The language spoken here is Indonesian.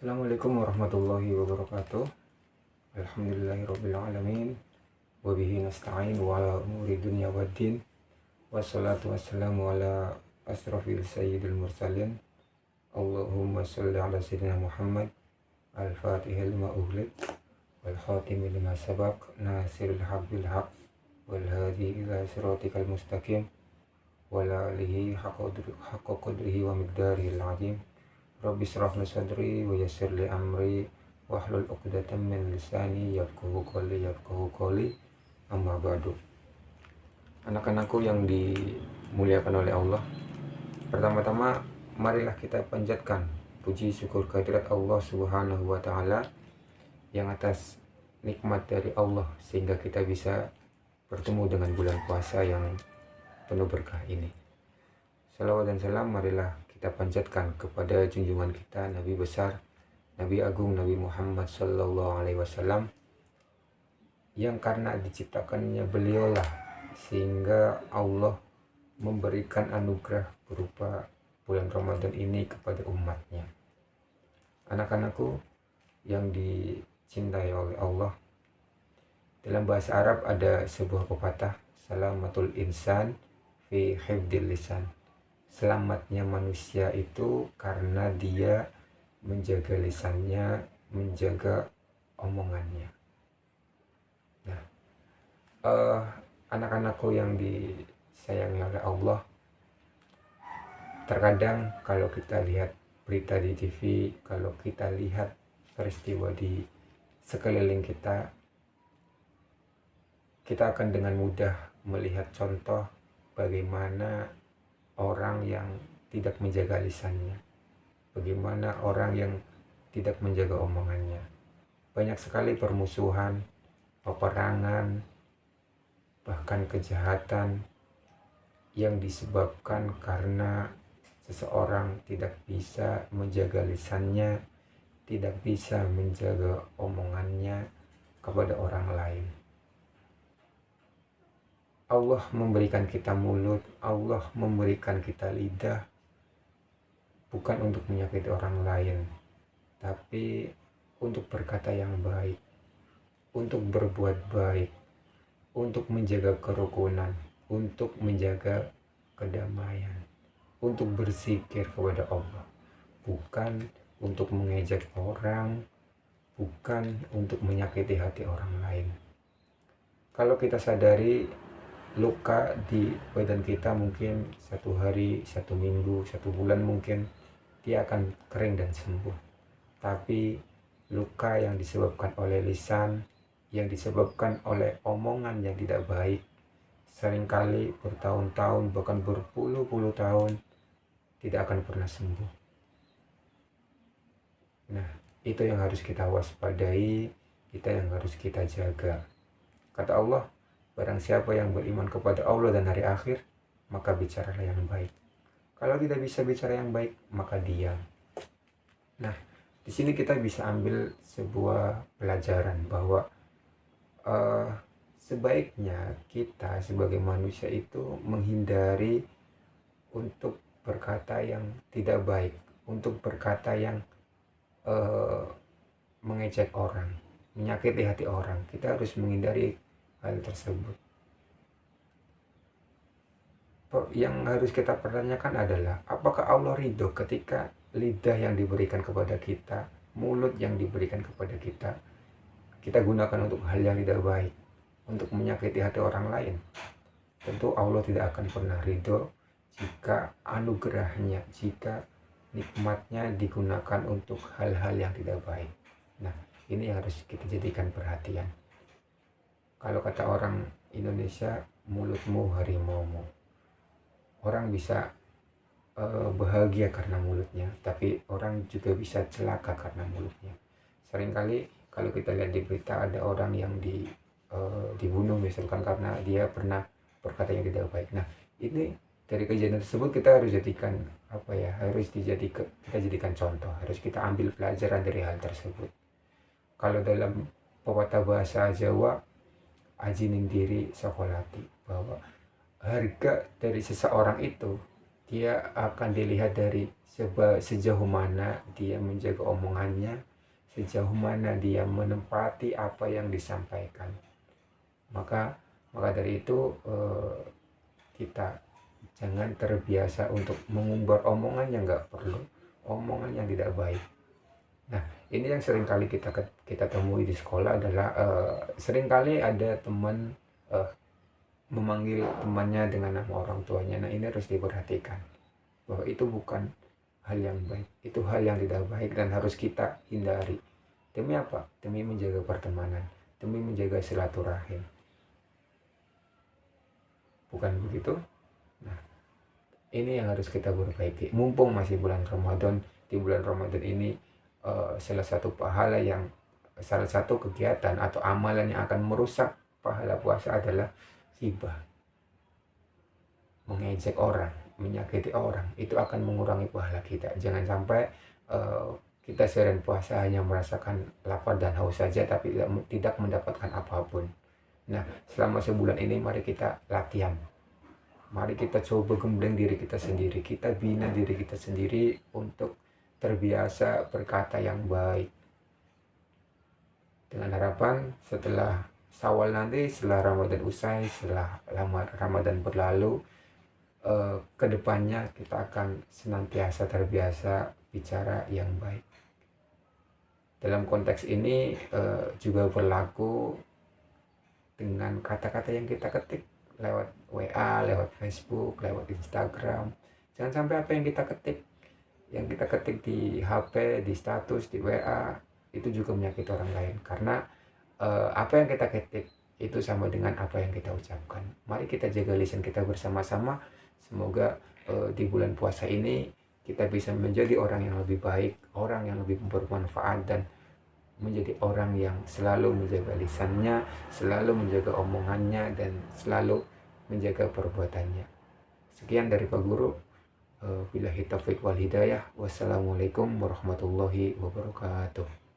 Assalamualaikum warahmatullahi wabarakatuh. Alhamdulillahirrabbilalamin. Wabihi nasta'in wa ala umuri dunya waddin. Wassalatu wassalamu ala asrafil sayyidil mursalin. Allahumma salli ala sayyidina Muhammad al-fatihil lima ughliq wal khatimi lima sabaq nasiril haq bil haq wal hadi ila siratikal mustaqim wa ala alihi haqqa qadrihi wa miqdarihil azim. Rabbi shrah li sadri wa yassir li amri wahlul 'uqdatam min lisani yafqahu qawli amma ba'du. Anak-anakku yang dimuliakan oleh Allah, pertama-tama marilah kita panjatkan puji syukur kehadirat Allah Subhanahu wa taala yang atas nikmat dari Allah sehingga kita bisa bertemu dengan bulan puasa yang penuh berkah ini. Salawat dan salam marilah kita panjatkan kepada junjungan kita Nabi besar, Nabi agung, Nabi Muhammad sallallahu alaihi wasallam, yang karena diciptakannya beliaulah sehingga Allah memberikan anugerah berupa bulan Ramadan ini kepada umatnya. Anak-anakku yang dicintai oleh Allah, dalam bahasa Arab ada sebuah pepatah, salamatul insan fi hifdil lisan. Selamatnya manusia itu karena dia menjaga lisannya, menjaga omongannya. Nah, anak-anakku yang disayangi oleh Allah, terkadang kalau kita lihat berita di TV, kalau kita lihat peristiwa di sekeliling kita, kita akan dengan mudah melihat contoh bagaimana orang yang tidak menjaga lisannya, bagaimana orang yang tidak menjaga omongannya. Banyak sekali permusuhan, peperangan, bahkan kejahatan yang disebabkan karena seseorang tidak bisa menjaga lisannya, tidak bisa menjaga omongannya kepada orang lain. Allah memberikan kita mulut, Allah memberikan kita lidah, bukan untuk menyakiti orang lain, tapi untuk berkata yang baik, untuk berbuat baik, untuk menjaga kerukunan, untuk menjaga kedamaian, untuk berzikir kepada Allah, bukan untuk mengejek orang, bukan untuk menyakiti hati orang lain. Kalau kita sadari luka di badan kita mungkin 1 hari, 1 minggu, 1 bulan mungkin dia akan kering dan sembuh. Tapi luka yang disebabkan oleh lisan, yang disebabkan oleh omongan yang tidak baik, seringkali bertahun-tahun bahkan berpuluh-puluh tahun tidak akan pernah sembuh. Nah, itu yang harus kita waspadai, itu yang harus kita jaga. Kata Allah, barang siapa yang beriman kepada Allah dan hari akhir, maka bicaralah yang baik. Kalau tidak bisa bicara yang baik, maka diam. Nah, di sini kita bisa ambil sebuah pelajaran bahwa sebaiknya kita sebagai manusia itu menghindari untuk berkata yang tidak baik, untuk berkata yang mengejek orang, menyakiti hati orang. Kita harus menghindari hal tersebut. Yang harus kita pertanyakan adalah apakah Allah ridho ketika lidah yang diberikan kepada kita, mulut yang diberikan kepada kita gunakan untuk hal yang tidak baik, untuk menyakiti hati orang lain. Tentu Allah tidak akan pernah ridho jika anugerahnya, jika nikmatnya digunakan untuk hal-hal yang tidak baik. Nah, ini yang harus kita jadikan perhatian. Kalau kata orang Indonesia, mulutmu harimaumu. Orang bisa bahagia karena mulutnya, tapi orang juga bisa celaka karena mulutnya. Seringkali kalau kita lihat di berita ada orang yang dibunuh misalkan karena dia pernah berkata yang tidak baik. Nah, ini dari kejadian tersebut kita harus jadikan kita jadikan contoh, harus kita ambil pelajaran dari hal tersebut. Kalau dalam pepatah bahasa Jawa, aji ning diri sakolati, bahwa harga dari seseorang itu dia akan dilihat dari sejauh mana dia menjaga omongannya, sejauh mana dia menempati apa yang disampaikan. Maka dari itu kita jangan terbiasa untuk mengumbar omongan yang nggak perlu, omongan yang tidak baik. Nah, ini yang seringkali kita temui di sekolah adalah seringkali ada teman memanggil temannya dengan nama orang tuanya. Nah, ini harus diperhatikan bahwa itu bukan hal yang baik, itu hal yang tidak baik dan harus kita hindari. Demi apa? Demi menjaga pertemanan, demi menjaga silaturahim. Bukan begitu? Nah, ini yang harus kita perbaiki. Mumpung masih bulan Ramadan, di bulan Ramadan ini salah satu kegiatan atau amalan yang akan merusak pahala puasa adalah ghibah, mengejek orang, menyakiti orang. Itu akan mengurangi pahala kita. Jangan sampai kita seharian puasa hanya merasakan lapar dan haus saja, tapi tidak mendapatkan apapun. Nah, selama sebulan ini mari kita latihan. Mari kita coba gembleng diri kita sendiri. Kita bina diri kita sendiri untuk terbiasa berkata yang baik. Dengan harapan setelah Syawal nanti, setelah Ramadan usai, setelah Ramadan berlalu, kedepannya kita akan senantiasa terbiasa bicara yang baik. Dalam konteks ini juga berlaku dengan kata-kata yang kita ketik lewat WA, lewat Facebook, lewat Instagram. Jangan sampai apa yang kita ketik di HP, di status, di WA itu juga menyakiti orang lain. Karena apa yang kita ketik itu sama dengan apa yang kita ucapkan. Mari kita jaga lisan kita bersama-sama. Semoga di bulan puasa ini kita bisa menjadi orang yang lebih baik, orang yang lebih bermanfaat, dan menjadi orang yang selalu menjaga lisannya, selalu menjaga omongannya, dan selalu menjaga perbuatannya. Sekian dari Pak Guru. Billahi taufiq wal hidayah. Wassalamualaikum warahmatullahi wabarakatuh.